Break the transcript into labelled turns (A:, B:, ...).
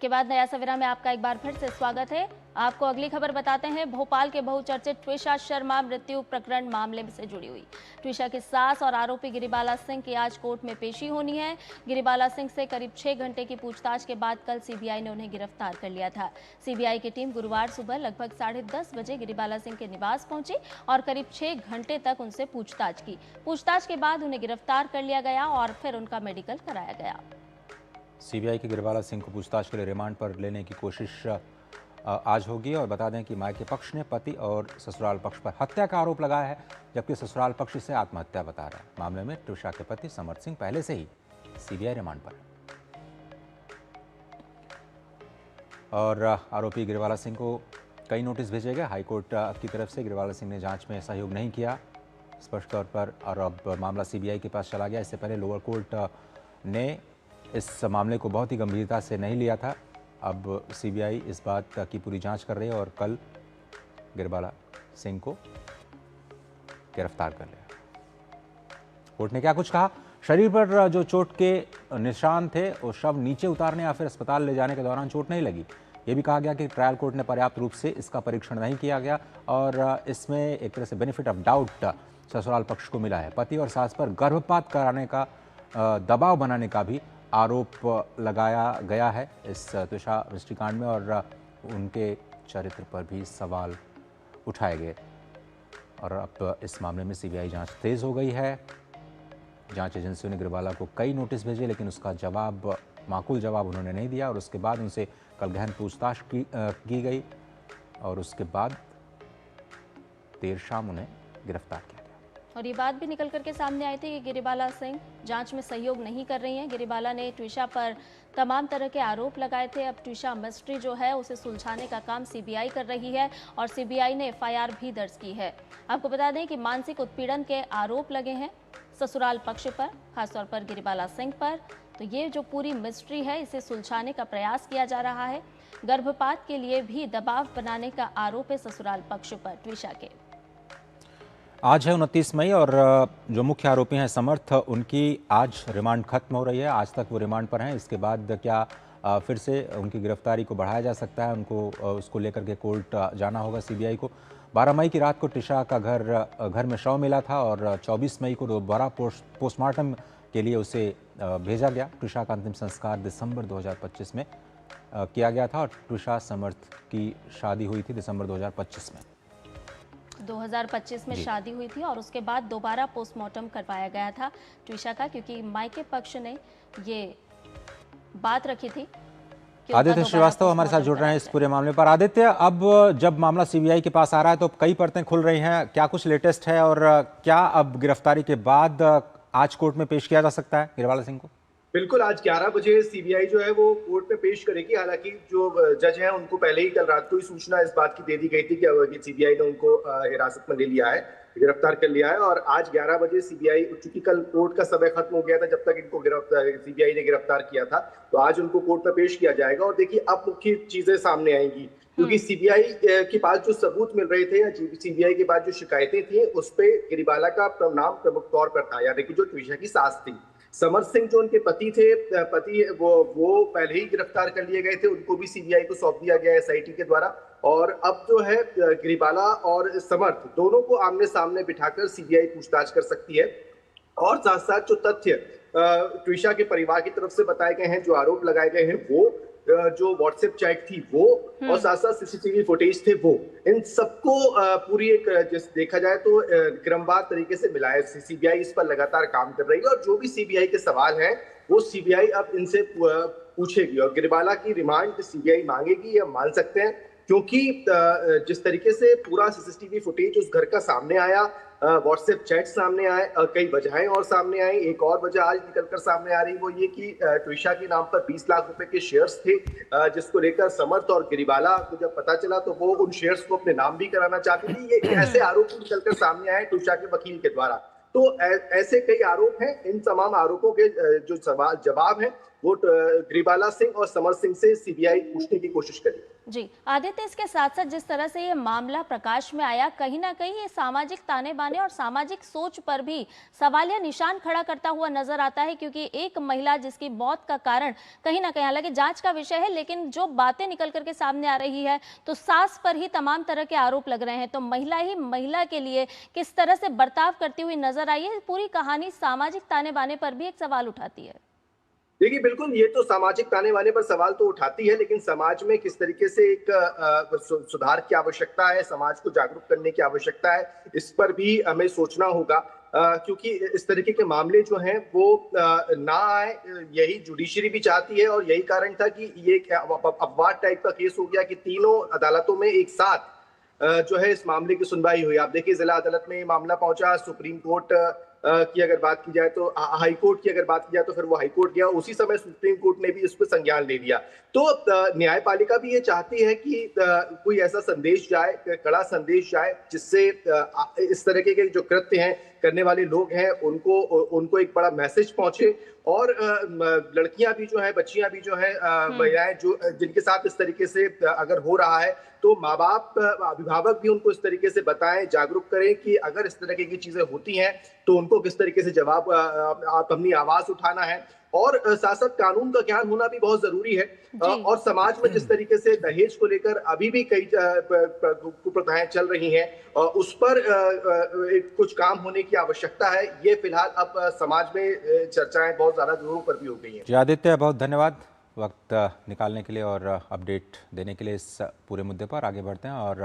A: के बाद नया सवेरा में आपका एक बार फिर से स्वागत है। आपको अगली खबर बताते हैं। भोपाल के बहुचर्चित ट्विशा शर्मा मृत्यु प्रकरण मामले से जुड़ी हुई ट्विशा की सास और आरोपी गिरिबाला सिंह की आज कोर्ट में पेशी होनी है। गिरिबाला सिंह से करीब 6 घंटे की पूछताछ के बाद कल सीबीआई ने उन्हें गिरफ्तार कर लिया था। सीबीआई की टीम गुरुवार सुबह लगभग 10:30 बजे गिरिबाला सिंह के निवास पहुंची और करीब 6 घंटे तक उनसे पूछताछ की। पूछताछ के बाद उन्हें गिरफ्तार कर लिया गया और फिर उनका मेडिकल कराया गया।
B: सीबीआई के गिरिबाला सिंह को पूछताछ के लिए रिमांड पर लेने की कोशिश आज होगी। और बता दें कि मायके पक्ष ने पति और ससुराल पक्ष पर हत्या का आरोप लगाया है, जबकि ससुराल पक्ष इसे आत्महत्या बता रहा है। मामले में ट्विशा के पति समर्थ सिंह पहले से ही सीबीआई रिमांड पर है और आरोपी गिरिबाला सिंह को कई नोटिस भेजे गए हाईकोर्ट की तरफ से। गिरिबाला सिंह ने जांच में सहयोग नहीं किया स्पष्ट तौर पर, और अब मामला सीबीआई के पास चला गया। इससे पहले लोअर कोर्ट ने इस मामले को बहुत ही गंभीरता से नहीं लिया था। अब सीबीआई इस बात की पूरी जांच कर रही है और कल गिरिबाला सिंह को गिरफ्तार कर लिया। कोर्ट ने क्या कुछ कहा? शरीर पर जो चोट के निशान थे वो शव नीचे उतारने या फिर अस्पताल ले जाने के दौरान चोट नहीं लगी। ये भी कहा गया कि ट्रायल कोर्ट ने पर्याप्त रूप से इसका परीक्षण नहीं किया गया और इसमें एक तरह से बेनिफिट ऑफ डाउट ससुराल पक्ष को मिला है। पति और सास पर गर्भपात कराने का दबाव बनाने का भी आरोप लगाया गया है इस ट्विशा मिस्ट्री में और उनके चरित्र पर भी सवाल उठाए गए। और अब इस मामले में सीबीआई जांच तेज हो गई है। जांच एजेंसियों ने गिरिबाला को कई नोटिस भेजे, लेकिन उसका जवाब, माकूल जवाब उन्होंने नहीं दिया और उसके बाद उनसे कल गहन पूछताछ की गई और उसके बाद देर शाम उन्हें गिरफ्तार किया।
A: और ये बात भी निकल करके सामने आई थी कि गिरिबाला सिंह जांच में सहयोग नहीं कर रही हैं। गिरिबाला ने ट्विशा पर तमाम तरह के आरोप लगाए थे। अब ट्विशा मिस्ट्री जो है उसे सुलझाने का काम सीबीआई कर रही है और सीबीआई ने एफआईआर भी दर्ज की है। आपको बता दें कि मानसिक उत्पीड़न के आरोप लगे हैं ससुराल पक्ष पर, खासतौर पर गिरिबाला सिंह पर। तो ये जो पूरी मिस्ट्री है इसे सुलझाने का प्रयास किया जा रहा है। गर्भपात के लिए भी दबाव बनाने का आरोप है ससुराल पक्ष पर ट्विशा के।
B: आज है 29 मई और जो मुख्य आरोपी हैं समर्थ, उनकी आज रिमांड खत्म हो रही है। आज तक वो रिमांड पर हैं। इसके बाद क्या फिर से उनकी गिरफ्तारी को बढ़ाया जा सकता है? उनको उसको लेकर के कोर्ट जाना होगा सीबीआई को। 12 मई की रात को ट्विशा का घर में शव मिला था और 24 मई को दोबारा पोस्टमार्टम के लिए उसे भेजा गया। ट्विशा का अंतिम संस्कार दिसंबर 2025 में किया गया था और ट्विशा समर्थ की शादी हुई थी दिसंबर 2025 में।
A: 2025 में शादी हुई थी और उसके बाद दोबारा पोस्टमार्टम करवाया गया था ट्विशा का, क्योंकि मायके पक्ष ने ये बात रखी थी।
B: आदित्य श्रीवास्तव हमारे साथ जुड़ रहे हैं इस पूरे मामले पर। आदित्य, अब जब मामला सीबीआई के पास आ रहा है तो कई परतें खुल रही हैं, क्या कुछ लेटेस्ट है और क्या अब गिरफ्तारी के बाद आज कोर्ट में पेश किया जा सकता है गिरिबाला सिंह को?
C: बिल्कुल, आज 11 बजे सीबीआई जो है वो कोर्ट में पेश करेगी। हालांकि जो जज हैं उनको पहले ही कल रात को ही सूचना इस बात की दे दी गई थी कि सीबीआई ने उनको हिरासत में ले लिया है, गिरफ्तार कर लिया है और आज 11 बजे सीबीआई, चूंकि कल कोर्ट का समय खत्म हो गया था जब तक इनको सीबीआई ने गिरफ्तार किया था, तो आज उनको कोर्ट में पेश किया जाएगा। और देखिए अब मुख्य चीजें सामने आएंगी, क्योंकि सीबीआई के पास जो सबूत मिल रहे थे या सीबीआई के पास जो शिकायतें थी उस पर गिरिबाला का नाम प्रमुख तौर पर था, यानी कि जो ट्विशा की सास थी। समर सिंह जो उनके पति थे, वो पहले ही गिरफ्तार कर लिए गए थे, उनको भी सीबीआई को सौंप दिया गया एसआईटी के द्वारा। और अब जो है गिरिबाला और समर्थ दोनों को आमने सामने बिठाकर सीबीआई पूछताछ कर सकती है। और साथ साथ जो तथ्य ट्विशा के परिवार की तरफ से बताए गए हैं, जो आरोप लगाए गए हैं, वो जो व्हाट्सएप चैट थी वो, और साथ साथ सीसीटीवी फुटेज थे वो, इन सबको पूरी एक देखा जाए तो क्रमबद्ध तरीके से मिलाया। सीबीआई इस पर लगातार काम कर रही है और जो भी सीबीआई के सवाल हैं वो सीबीआई अब इनसे पूछेगी और गिरिबाला की रिमांड सीबीआई मांगेगी, या मान सकते हैं, क्योंकि जिस तरीके से पूरा सीसीटीवी फुटेज उस घर का सामने आया, व्हाट्सएप चैट सामने आए, कई वजहें और सामने आई। एक और वजह आज निकलकर सामने आ रही वो ये कि ट्विशा के नाम पर 20 लाख रुपए के शेयर्स थे, जिसको लेकर समर्थ और गिरिबाला को जब पता चला तो वो उन शेयर्स को अपने नाम भी कराना चाहती थी। ये ऐसे आरोप निकलकर सामने आए ट्विशा के वकील के द्वारा। तो ऐसे कई आरोप हैं। इन तमाम आरोपों के जो जवाब हैं वो गिरिबाला सिंह और समर सिंह से सीबीआई पूछने की कोशिश करेगी।
A: जी आदित्य, इसके साथ साथ जिस तरह से ये मामला प्रकाश में आया, कहीं ना कहीं ये सामाजिक ताने बाने और सामाजिक सोच पर भी सवालिया निशान खड़ा करता हुआ नजर आता है, क्योंकि एक महिला जिसकी मौत का कारण कहीं ना कहीं, हालांकि जांच का विषय है, लेकिन जो बातें निकल करके सामने आ रही है तो सास पर ही तमाम तरह के आरोप लग रहे हैं। तो महिला ही महिला के लिए किस तरह से बर्ताव करती हुई नजर आई है, पूरी कहानी सामाजिक ताने बाने पर भी एक सवाल उठाती है।
C: देखिए, बिल्कुल ये तो सामाजिक ताने बाने पर सवाल तो उठाती है, लेकिन समाज में किस तरीके से एक सुधार की आवश्यकता है, समाज को जागरूक करने की आवश्यकता है, इस पर भी हमें सोचना होगा। क्योंकि इस तरीके के मामले जो हैं वो ना आए, यही जुडिशरी भी चाहती है, और यही कारण था कि ये एक अपवाद टाइप का केस हो गया कि तीनों अदालतों में एक साथ जो है इस मामले की सुनवाई हुई। आप देखिए, जिला अदालत में ये मामला पहुंचा, सुप्रीम कोर्ट की अगर बात की जाए तो हाई कोर्ट की अगर बात की जाए तो फिर वो हाई कोर्ट गया, उसी समय सुप्रीम कोर्ट ने भी इस पर संज्ञान ले लिया। तो न्यायपालिका भी ये चाहती है कि कोई ऐसा संदेश जाए, कड़ा संदेश जाए, जिससे इस तरीके के जो कृत्य हैं करने वाले लोग हैं उनको एक बड़ा मैसेज पहुंचे, और लड़कियां भी जो है, बच्चियां भी जो है, महिलाएं जो जिनके साथ इस तरीके से अगर हो रहा है, तो माँ बाप, अभिभावक भी उनको इस तरीके से बताएं, जागरूक करें कि अगर इस तरीके की चीजें होती हैं तो उनको किस तरीके से जवाब अपनी आवाज उठाना है। और साथ साथ कानून का ज्ञान होना भी बहुत जरूरी है। और समाज में जिस तरीके से दहेज को लेकर अभी भी कई कुप्रथाएं चल रही हैं, उस पर कुछ काम होने की आवश्यकता है। ये फिलहाल अब समाज में चर्चाएं बहुत ज्यादा जोरों पर भी हो गई हैं।
B: जी आदित्य, बहुत धन्यवाद वक्त निकालने के लिए और अपडेट देने के लिए इस पूरे मुद्दे पर। आगे बढ़ते हैं और